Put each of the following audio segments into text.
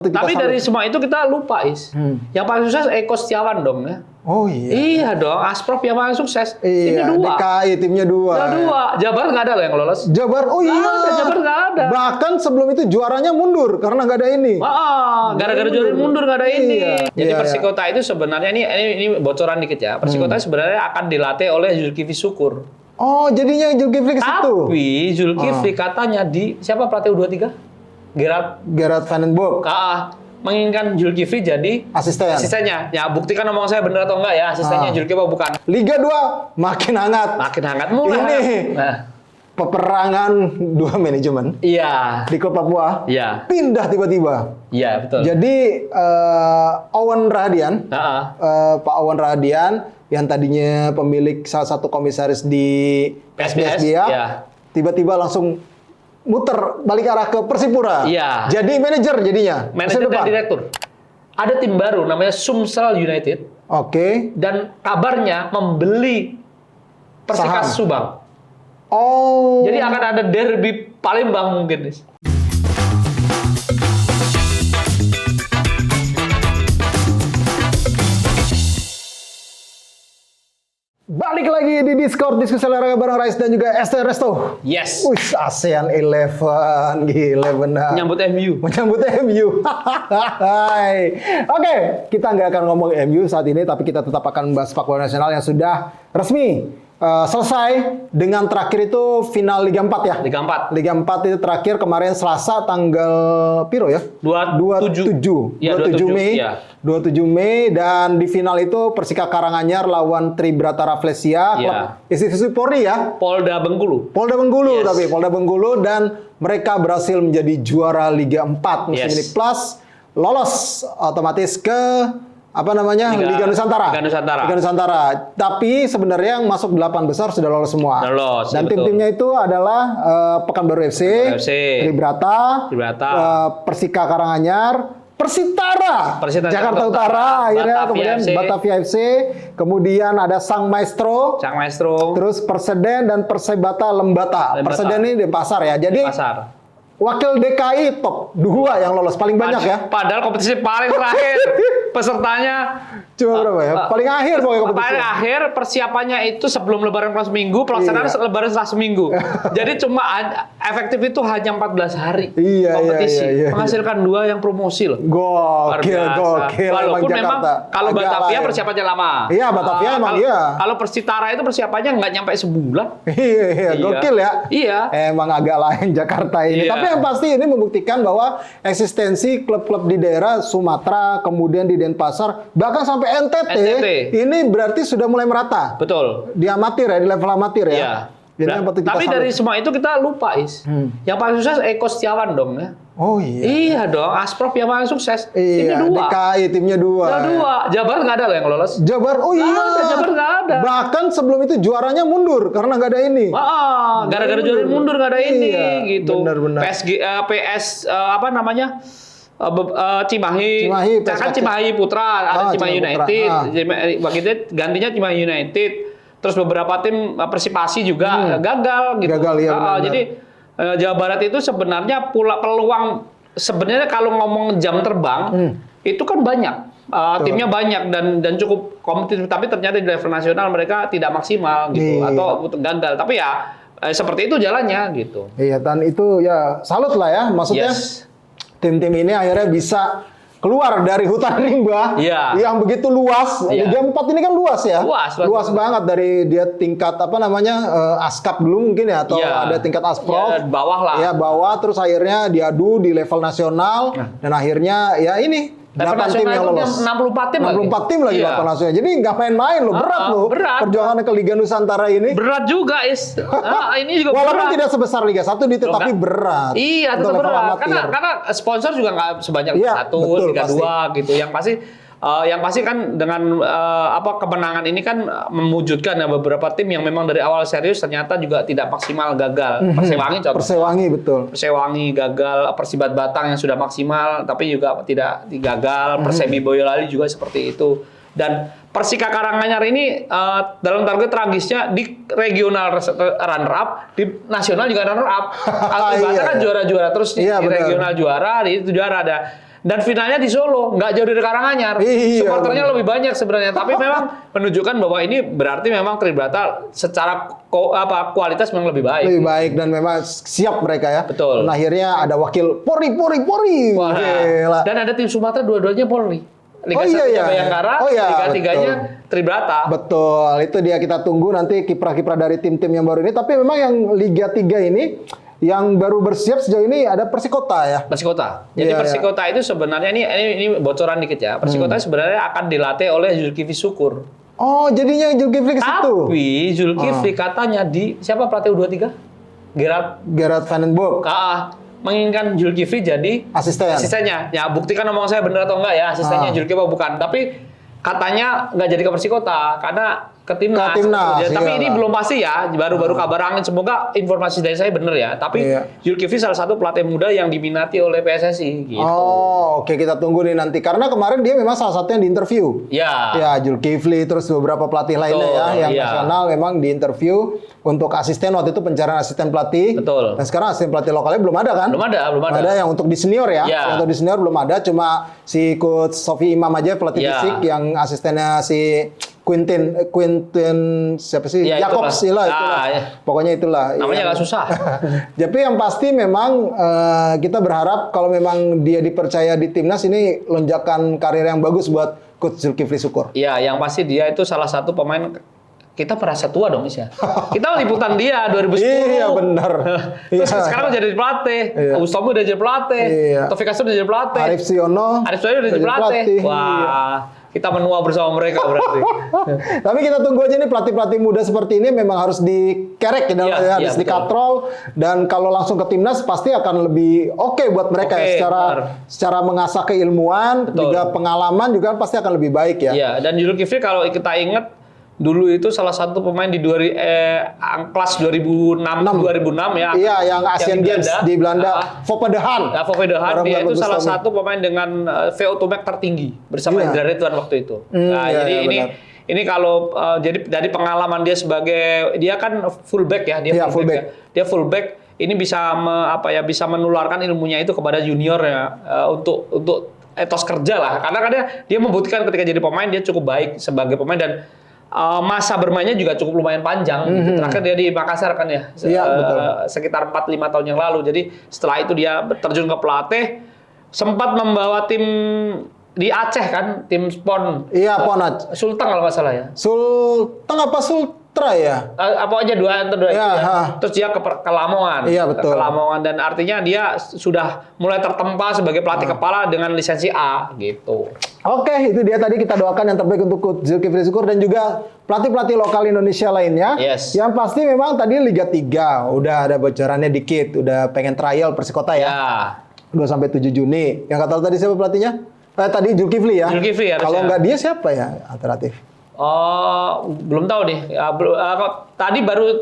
Tapi dari semua itu kita lupa, Yang paling sukses Eko Setiawan dong ya. Oh iya. Iya dong, Asprof yang paling sukses. Iya, Ini 2. DKI timnya 2. Udah 2. Jabar nggak ada loh yang lolos. Jabar, oh iya. Jabar nggak ada. Bahkan sebelum itu juaranya mundur karena nggak ada ini. Gara-gara juara mundur nggak ada ini. Iya. Jadi Iya, Persikota itu sebenarnya ini bocoran dikit ya. Persikota sebenarnya akan dilatih oleh Zulkifli Syukur. Oh, jadinya Zulkifli ke situ. Tapi Zulkifli katanya siapa pelatih U23? Gerard Van den Bosch. Menginginkan Zulkifli jadi asistennya. Ya, buktikan omong saya benar atau enggak ya, asistennya Zulkifli apa bukan. Liga 2 makin hangat. Makin hangat mulai. Ini peperangan 2 manajemen. Iya. Di klub Papua. Iya. Pindah tiba-tiba. Iya, betul. Jadi Owen Rahadian, Pak Owen Rahadian yang tadinya pemilik salah satu komisaris di SBS dia, tiba-tiba langsung muter balik arah ke Persipura. Iya. Jadi manajer jadinya. Manajer dan direktur. Ada tim baru namanya Sumsel United. Oke. Dan kabarnya membeli Persikas Subang. Oh. Jadi akan ada derby Palembang mungkin. Balik lagi di Discord diskusi olahraga bareng Rais dan juga Esther Resto. Yes. Wih, ASEAN 11 gila benar. Menyambut MU. Hai. Oke, kita nggak akan ngomong MU saat ini, tapi kita tetap akan membahas sepak bola nasional yang sudah resmi selesai dengan terakhir itu final Liga 4 ya. Liga 4. Liga 4 itu terakhir kemarin Selasa tanggal piro ya? 27 Mei. Ya. 27 Mei dan di final itu Persika Karanganyar lawan Tribrata Rafflesia, klub institusi Polri ya. Polda Bengkulu. Tapi Polda Bengkulu dan mereka berhasil menjadi juara Liga 4 musim ini plus lolos otomatis ke Liga Nusantara. Liga Nusantara. Tapi sebenarnya yang masuk 8 besar sudah lolos semua. Dan tim-timnya itu adalah Pekanbaru FC, Tribrata, Persika Karanganyar, Persitara, Jakarta Utara, akhirnya kemudian Batavia FC, kemudian ada Sang Maestro, terus Perseden dan Persebata Lembata. Perseden ini Denpasar ya. Jadi wakil DKI top 2 yang lolos paling banyak ya. Padahal kompetisi paling terakhir pesertanya cuma berapa ya? Paling akhir pokoknya kompetisi. Paling akhir persiapannya itu sebelum Lebaran plus seminggu, pelaksanaan Lebaran setelah seminggu. Jadi cuma efektif itu hanya 14 hari kompetisi. Menghasilkan 2 yang promosi loh. Gokil. Walaupun memang kalau Batavia persiapannya lama. Iya, Batavia emang Kalau Persitara itu persiapannya nggak nyampe sebulan. Iya, gokil ya. Iya. Emang agak lain Jakarta ini. Tapi yang pasti ini membuktikan bahwa eksistensi klub-klub di daerah Sumatera, kemudian di Denpasar, bahkan sampai NTT, ini berarti sudah mulai merata. Betul. Di amatir ya, di level amatir ya. Tapi dari semua itu kita lupa, Yang paling sukses Eko Setiawan dong ya. Oh iya. Iya dong, Asprof yang paling sukses. Iya, ini 2. DKI timnya 2. Udah 2. Jabar nggak ada loh yang lolos. Jabar, oh iya. Jabar nggak ada. Bahkan sebelum itu juaranya mundur karena nggak ada ini. Gara-gara juara mundur nggak ada ini, gitu. Benar. Cimahi Putra, ada Cimahi United. Gantinya Cimahi United. Terus beberapa tim Persipasi juga gagal gitu. Jadi Jawa Barat itu sebenarnya peluang sebenarnya kalau ngomong jam terbang itu kan banyak. Timnya banyak dan cukup kompetitif, tapi ternyata di level nasional mereka tidak maksimal gitu atau gagal. Tapi ya seperti itu jalannya gitu. Iya, dan itu ya salut lah ya, maksudnya tim-tim ini akhirnya bisa keluar dari hutan rimba yang begitu luas. Liga 4 ini kan luas ya. Luas banget dari dia tingkat Askap dulu mungkin ya, atau ada tingkat Asprof. Bawah lah. Ya, bawah, terus akhirnya diadu di level nasional dan akhirnya ya ini 8 tim yang lolos. 64 tim lagi level nasional. Jadi nggak main-main loh, berat loh. Perjuangan ke Liga Nusantara ini. Berat juga, ini juga walaupun berat. tidak sebesar Liga 1 tapi berat. Iya, tetap berat. Karena sponsor juga nggak sebanyak Liga 1, Liga 2 gitu. Yang pasti kan dengan kemenangan ini kan mewujudkan beberapa tim yang memang dari awal serius ternyata juga tidak maksimal, gagal. Persewangi contohnya. Persewangi gagal, Persibat Batang yang sudah maksimal tapi juga tidak gagal. Persemi Boyolali juga seperti itu. Dan Persika Karanganyar ini dalam target tragisnya di regional runner up, di nasional juga runner up. Ibaratnya kan juara-juara terus di regional juara, di itu juara ada Dan finalnya di Solo, nggak jauh dari Karanganyar. Iya, Supporternya lebih banyak sebenarnya, tapi memang menunjukkan bahwa ini berarti memang Tribrata secara kualitas memang lebih baik. Lebih baik dan memang siap mereka ya. Betul. Dan akhirnya ada wakil Polri. Wah, Gila. dan ada tim Sumatera dua-duanya Polri. Liga 1 iya. Bayangkara, Liga 3-nya Tribrata. Betul, itu dia kita tunggu nanti kiprah-kiprah dari tim-tim yang baru ini. Tapi memang yang Liga 3 ini yang baru bersiap sejauh ini ada Persikota ya. Persikota. Jadi Persikota itu sebenarnya ini bocoran dikit ya. Persikota sebenarnya akan dilatih oleh Zulkifli Syukur. Oh, jadinya Zulkifli ke situ. Tapi Zulkifli katanya siapa pelatih U23? Gerard Vandenberg. Menginginkan Zulkifli jadi asistennya. Ya, buktikan omong saya benar atau enggak ya, asistennya Zulkifli bukan. Tapi katanya nggak jadi ke Persikota karena ke timnas. Tapi ini belum pasti ya, baru-baru kabar angin. Semoga informasi dari saya benar ya. Tapi Zulkifli salah satu pelatih muda yang diminati oleh PSSI. Gitu. Oh, oke, kita tunggu nih nanti. Karena kemarin dia memang salah satu yang diinterview. Ya, Zulkifli terus beberapa pelatih lainnya yang nasional memang diinterview untuk asisten waktu itu pencarian asisten pelatih. Betul. Dan sekarang asisten pelatih lokalnya belum ada kan? Belum ada. Ada yang untuk di senior ya. Yang untuk di senior belum ada, cuma si coach Sofi Imam aja pelatih fisik yang asistennya si Quintin siapa sih? Jacobs itulah. Pokoknya itulah. Namanya nggak susah. Tapi yang pasti memang kita berharap kalau memang dia dipercaya di timnas ini lonjakan karir yang bagus buat coach Zulkifli Syukur. Iya, yang pasti dia itu salah satu pemain. Kita merasa tua dong, Is ya. Kita liputan dia 2010. Iya, benar. Terus sekarang jadi pelatih. Ustomi udah jadi pelatih. Taufik Kasur udah jadi pelatih. Arif Siono udah jadi pelatih. Wah, kita menua bersama mereka berarti. Tapi kita tunggu aja nih pelatih-pelatih muda seperti ini memang harus dikerek harus dikatrol, dan kalau langsung ke timnas pasti akan lebih oke buat mereka secara mengasah keilmuan, juga pengalaman juga pasti akan lebih baik ya. Iya, dan Zulkifli kalau kita ingat dulu itu salah satu pemain di kelas 2006 ya. Iya, yang Asian Games di Belanda. Volendam. Dia itu salah satu pemain dengan VO2 max tertinggi bersama Indra Ridwan waktu itu. Ini kalau jadi dari pengalaman dia dia kan fullback ya, dia fullback. Ini bisa bisa menularkan ilmunya itu kepada junior ya, untuk etos kerja lah. Karena kan dia membuktikan ketika jadi pemain dia cukup baik sebagai pemain, dan masa bermainnya juga cukup lumayan panjang. Terakhir dia di Makassar kan ya, sekitar 4-5 tahun yang lalu. Jadi setelah itu dia terjun ke pelatih, sempat membawa tim di Aceh kan, tim PON. Iya, PON Aceh. Sulteng kalau nggak salah ya. Sulteng apa Sultra ya? Apa aja dua. Terus dia ke Lamongan. Iya, betul. Ke Lamongan, dan artinya dia sudah mulai tertempa sebagai pelatih kepala dengan lisensi A gitu. Oke, itu dia tadi kita doakan yang terbaik untuk Coach Zulkifli Syukur dan juga pelatih-pelatih lokal Indonesia lainnya. Yang pasti memang tadi Liga 3 udah ada bocorannya dikit, udah pengen trial Persikota ya. 2-7 Juni. Yang kata tadi siapa pelatihnya? Tadi Zulkifli ya. Kalau nggak dia siapa ya alternatif? Belum tahu nih.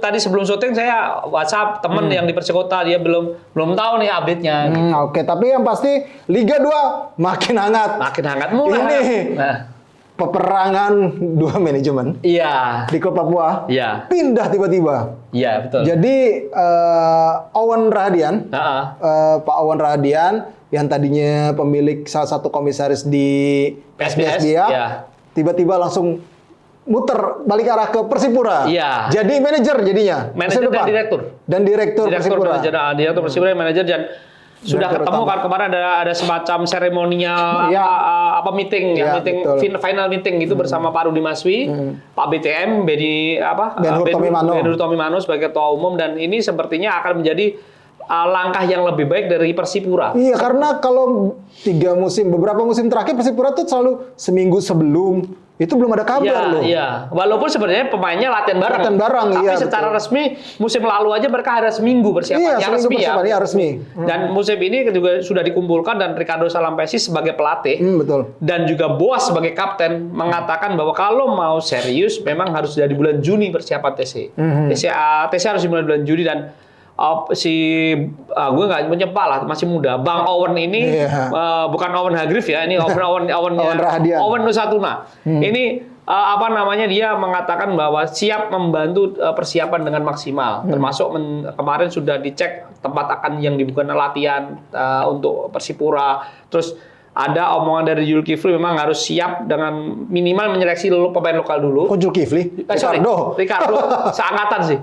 Tadi sebelum syuting saya WhatsApp temen yang di Persikota, dia belum tahu nih update-nya. Oke, tapi yang pasti Liga 2 makin hangat. Mulai. Ini peperangan dua manajemen. Iya. Di klub Papua. Iya. Pindah tiba-tiba. Iya, betul. Jadi Owen Rahadian, Pak Owen Rahadian yang tadinya pemilik salah satu komisaris di PSBS dia, tiba-tiba langsung muter balik arah ke Persipura. Iya. Jadi manajer jadinya. Manajer dan direktur. Direktur Persipura. Direktur Persipura, manajer, dan sudah ketemu kan kemarin ada semacam seremonial meeting final meeting gitu bersama Pak Rudi Maswi, Pak BTM, Ben Tomimano sebagai ketua umum, dan ini sepertinya akan menjadi langkah yang lebih baik dari Persipura. Iya, karena kalau beberapa musim terakhir Persipura tuh selalu seminggu sebelum itu belum ada kabar loh. Iya, walaupun sebenarnya pemainnya latihan bareng. Tapi secara resmi musim lalu aja mereka ada seminggu persiapan. Resmi. Dan musim ini juga sudah dikumpulkan, dan Ricardo Salampesi sebagai pelatih dan juga Boas sebagai kapten mengatakan bahwa kalau mau serius memang harus dari bulan Juni persiapan TC. TC harus dimulai bulan Juni, dan gue nggak menyepah lah, masih muda. Bang Owen ini bukan Owen Hagrif ya, ini Owen Rahadian. Owen Nusatuna. Ini dia mengatakan bahwa siap membantu persiapan dengan maksimal. Termasuk kemarin sudah dicek tempat yang dibuka latihan untuk Persipura. Terus ada omongan dari Zulkifli memang harus siap dengan minimal menyeleksi pemain lokal dulu. Kok Zulkifli? Ricardo seangkatan sih.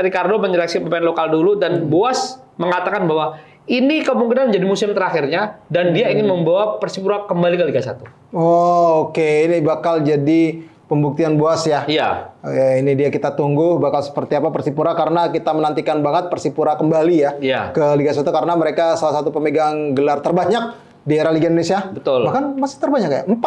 Ricardo menyeleksi pemain lokal dulu dan Boas mengatakan bahwa ini kemungkinan menjadi musim terakhirnya dan dia ingin membawa Persipura kembali ke Liga 1. Oh, oke. Ini bakal jadi pembuktian Boas ya. Iya. Oke, ini dia kita tunggu bakal seperti apa Persipura karena kita menantikan banget Persipura kembali ya ke Liga 1 karena mereka salah satu pemegang gelar terbanyak di era Liga Indonesia. Betul. Bahkan masih terbanyak ya? 4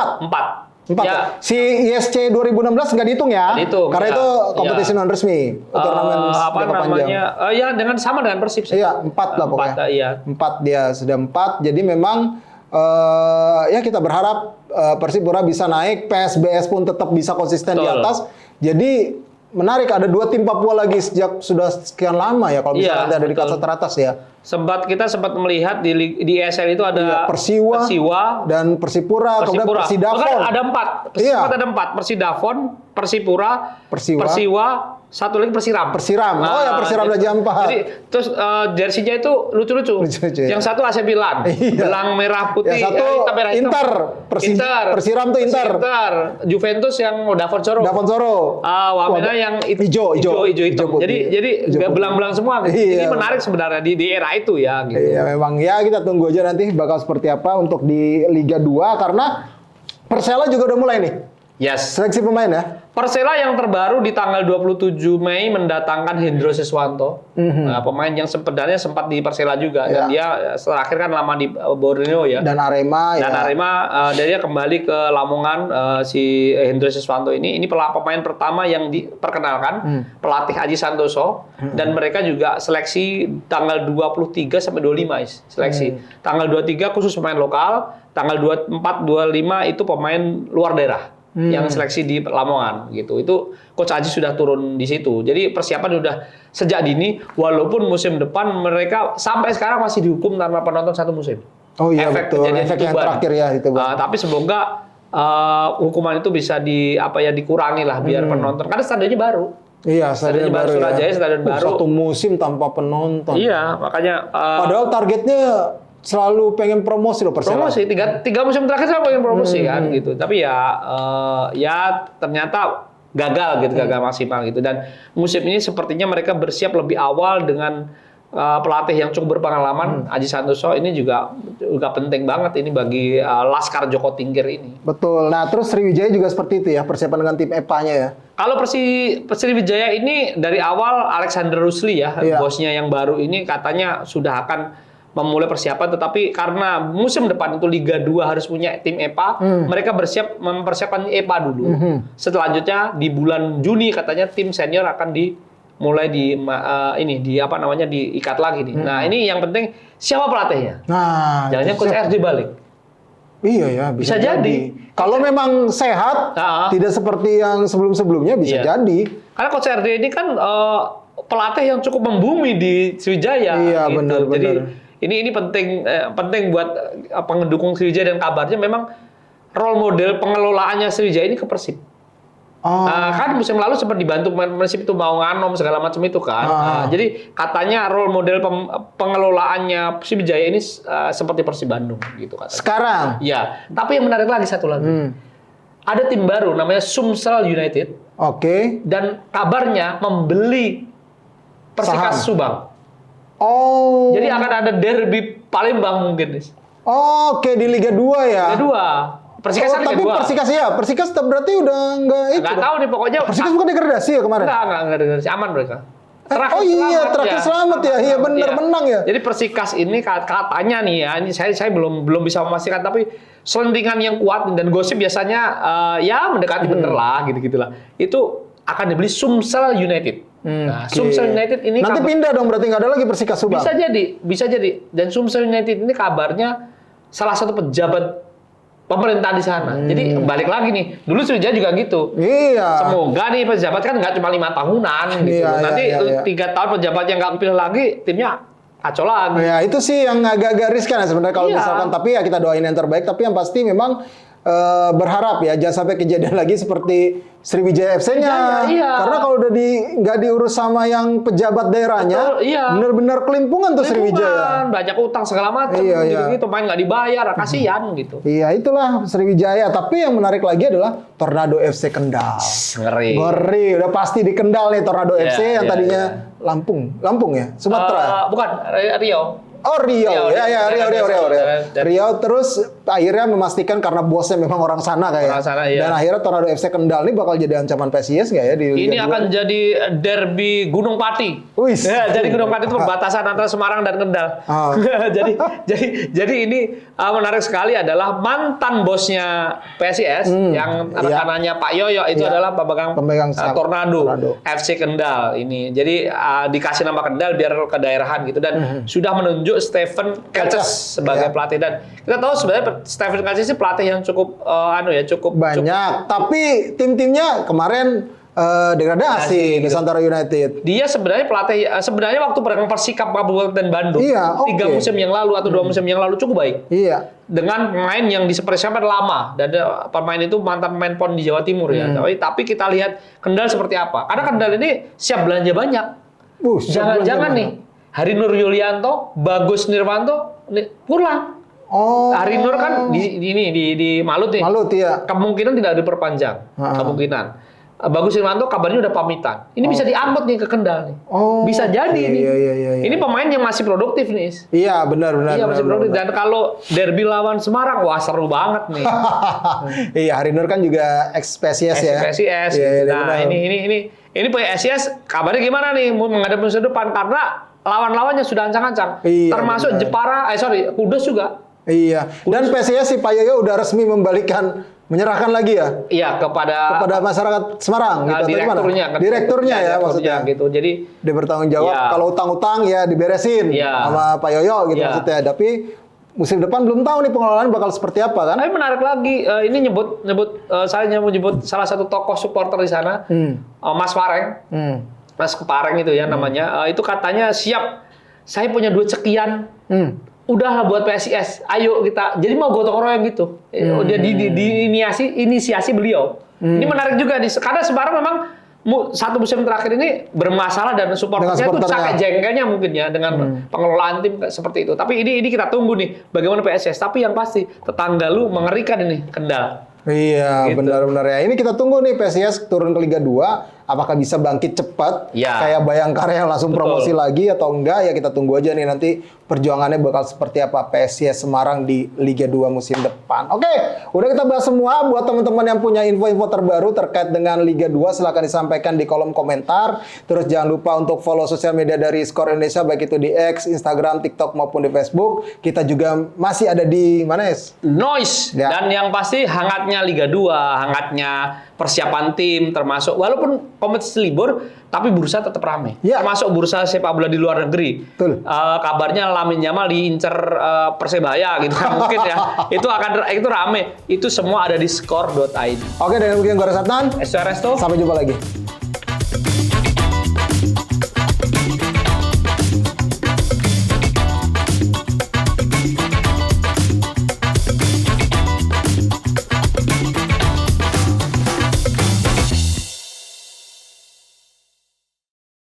ya. Si ISC 2016 nggak dihitung ya? Dihitung, karena itu kompetisi non resmi, turnamen jangka panjang. Ya dengan sama dengan Persib. Iya, 4 lah pokoknya. 4 dia sudah 4. Jadi memang ya kita berharap Persipura bisa naik, PSBS pun tetap bisa konsisten di atas. Jadi menarik ada 2 tim Papua lagi sejak sudah sekian lama ya kalau misalnya nanti ada di kasta teratas ya. Kita sempat melihat di ESL itu ada Persiwa dan Persipura, kemudian Persidafon. Ada 4. Ada 4. Persidafon, Persipura, Persiwa, satu lagi Persiram. Oh ya, Persiram Raja Ampat. Jadi terus jersinya itu lucu-lucu. Yang satu AC Milan, belang merah putih. Yang satu Inter. Persiram tuh Inter. Juventus yang Davonsoro. Wamena yang hijau. Jadi belang-belang semua. Ini menarik sebenarnya di era itu ya. Gitu. Iya memang ya kita tunggu aja nanti bakal seperti apa untuk di Liga 2 karena Persela juga udah mulai nih. Yes. Seleksi pemain ya. Persela yang terbaru di tanggal 27 Mei mendatangkan Hendro Siswanto, pemain yang sebenarnya sempat di Persela juga dan dia terakhir kan lama di Borneo ya. Dan Arema. Dia kembali ke Lamongan si Hendro Siswanto ini pemain pertama yang diperkenalkan pelatih Aji Santoso dan mereka juga seleksi tanggal 23 sampai 25 seleksi. Tanggal 23 khusus pemain lokal, tanggal 24 25 itu pemain luar daerah. Yang seleksi di Lamongan gitu. Itu Coach Aji sudah turun di situ. Jadi persiapan sudah sejak dini walaupun musim depan mereka sampai sekarang masih dihukum tanpa penonton 1 musim. Oh iya betul. Efek yang terakhir ya itu. Tapi semoga hukuman itu bisa dikurangi lah biar penonton karena stadionnya baru. Iya, stadion baru Surajaya, stadion baru. 1 musim tanpa penonton. Iya, makanya padahal targetnya selalu pengen promosi loh Persela. Promosi 3 musim terakhir saya pengen promosi kan gitu. Tapi ya ternyata gagal maksimal gitu. Dan musim ini sepertinya mereka bersiap lebih awal dengan pelatih yang cukup berpengalaman Aji Santoso ini juga penting banget ini bagi Laskar Joko Tingkir ini. Betul. Nah, terus Sriwijaya juga seperti itu ya persiapan dengan tim EPA-nya ya. Kalau Sriwijaya ini dari awal Alexander Rusli ya, bosnya yang baru ini katanya sudah akan memulai persiapan, tetapi karena musim depan itu Liga 2 harus punya tim EPA, mereka mempersiapkan EPA dulu. Selanjutnya di bulan Juni katanya tim senior akan dimulai diikat lagi nih. Nah, ini yang penting siapa pelatihnya? Nah, jangan-jangan Coach RD balik. Iya ya, bisa jadi. Kalau memang sehat, tidak seperti yang sebelum-sebelumnya bisa jadi. Karena Coach RD ini kan pelatih yang cukup membumi di Sriwijaya. Iya, gitu. Benar. Jadi ini penting buat pendukung Sriwijaya dan kabarnya memang role model pengelolaannya Sriwijaya ini ke Persib. Kan musim lalu sempat dibantu Persib itu mau nganom segala macam itu kan. Jadi katanya role model pengelolaannya Sriwijaya ini seperti Persib Bandung gitu katanya. Sekarang? Ya, tapi yang menarik lagi satu lagi. Ada tim baru namanya Sumsel United. Oke. Dan kabarnya membeli Persikas Subang. Oh. Jadi akan ada derby Palembang mungkin. Oke, di Liga 2 ya. Liga 2. Persikas tapi Persikas berarti udah enggak itu. Enggak tahu nih pokoknya. Persikas bukan degradasi ya kemarin? Enggak degradasi, aman mereka. Terakhir selamat ya. Iya benar menang ya. Jadi Persikas ini katanya nih ya, ini saya belum bisa memastikan tapi selentingan yang kuat dan gosip biasanya ya mendekati bener lah gitu-gitulah. Itu akan dibeli Sumsel United. Nah, Sumsel United ini nanti pindah dong berarti nggak ada lagi Persikas Subang. Bisa jadi. Dan Sumsel United ini kabarnya salah satu pejabat pemerintah di sana. Jadi balik lagi nih. Dulu Sriwijaya juga gitu. Iya. Semoga nih pejabat kan nggak cuma 5 tahunan gitu. Nanti 3 tahun pejabat yang nggak kepilih lagi, timnya kacau lagi. Ya itu sih yang agak-agak riskan ya sebenarnya kalau misalkan. Tapi ya kita doain yang terbaik. Tapi yang pasti memang berharap ya jangan sampai kejadian lagi seperti Sriwijaya FC-nya. Iya. Karena kalau udah nggak diurus sama yang pejabat daerahnya, benar-benar kelimpungan tuh Sriwijaya. Banyak utang segala macam, gitu, main nggak dibayar, kasihan gitu. Iya, itulah Sriwijaya. Tapi yang menarik lagi adalah Tornado FC Kendal. Ngeri, udah pasti di Kendal nih Tornado FC yang tadinya Lampung ya, Sumatera. Bukan, Riau. Oh Riau. Riau terus akhirnya memastikan karena bosnya memang orang sana kayak. Dan akhirnya Tornado FC Kendal ini bakal jadi ancaman PSIS nggak ya di Liga 2? Ini akan jadi derby Gunung Pati. Jadi Gunung Pati itu perbatasan antara Semarang dan Kendal. jadi ini menarik sekali adalah mantan bosnya PSIS yang rekanannya Pak Yoyo itu adalah pemegang Tornado FC Kendal ini. Jadi dikasih nama Kendal biar kedaerahan gitu dan sudah menunjuk Stephen Katjes sebagai pelatih dan kita tahu sebenarnya Stephen Katjes ini pelatih yang cukup cukup banyak. Tapi tim-timnya kemarin degradasi Nusantara United. Dia sebenarnya pelatih waktu bareng Persikap Kabupaten Bandung 3 musim yang lalu atau 2 musim yang lalu cukup baik. Iya. Dengan pemain yang dipersiapkan lama dan pemain itu mantan pemain PON di Jawa Timur ya. Tapi kita lihat Kendal seperti apa. Karena Kendal ini siap belanja banyak. Jangan nih. Hari Nur Yulianto, Bagus Nirwanto pulang. Hari Nur kan di Malut nih. Malut ya. Kemungkinan tidak diperpanjang. Kemungkinan. Bagus Nirwanto kabarnya udah pamitan. Ini bisa diangkut nih ke Kendal nih. Bisa jadi nih. Iya. Ini pemain yang masih produktif nih. Iya, benar. Iya, masih produktif. Dan kalau derby lawan Semarang, wah seru banget nih. Iya, Hari Nur kan juga ex-PSIS ya. Ex-PSIS. Nah, ini PSIS kabarnya gimana nih menghadapi musim depan karena lawan-lawannya sudah ancang-ancang. Termasuk Jepara, Kudus juga. Iya. Dan PSIS si Pak Yoyo udah resmi menyerahkan lagi ya? Iya, kepada masyarakat Semarang gitu. Direkturnya ya maksudnya. Gitu. Jadi dia bertanggung jawab kalau utang-utang ya diberesin sama Pak Yoyo gitu maksudnya. Tapi musim depan belum tahu nih pengelolaan bakal seperti apa kan? Tapi menarik lagi ini saya nyebut salah satu tokoh supporter di sana, Mas Pareng. Mas Kepareng itu ya namanya. Itu katanya siap. Saya punya duit sekian. Udahlah buat PSIS. Ayo kita. Jadi mau gotong royong gitu. Dia inisiasi beliau. Ini menarik juga nih. Karena Semarang memang satu musim terakhir ini bermasalah dan supporternya itu sakit jengkelnya mungkin ya dengan pengelolaan tim seperti itu. Tapi ini kita tunggu nih bagaimana PSIS. Tapi yang pasti tetangga lu mengerikan ini Kendal. Iya, gitu. Benar-benar ya. Ini kita tunggu nih PSIS turun ke Liga 2. Apakah bisa bangkit cepat kayak Bayangkara yang langsung promosi lagi atau enggak ya kita tunggu aja nih nanti perjuangannya bakal seperti apa PSIS Semarang di Liga 2 musim depan. Oke, udah kita bahas semua. Buat teman-teman yang punya info-info terbaru terkait dengan Liga 2 silahkan disampaikan di kolom komentar. Terus jangan lupa untuk follow sosial media dari Skor Indonesia baik itu di X, Instagram, TikTok maupun di Facebook. Kita juga masih ada di mana ya? Noise. Dan yang pasti hangatnya Liga 2, hangatnya persiapan tim termasuk walaupun kompetisi libur tapi bursa tetap ramai. Termasuk bursa sepak bola di luar negeri. Kabarnya Lamine Yamal diincer Persebaya gitu kan mungkin ya. Itu ramai. Itu semua ada di skor.id. Oke, dan mungkin gue Resatan. Resto. Sampai jumpa lagi.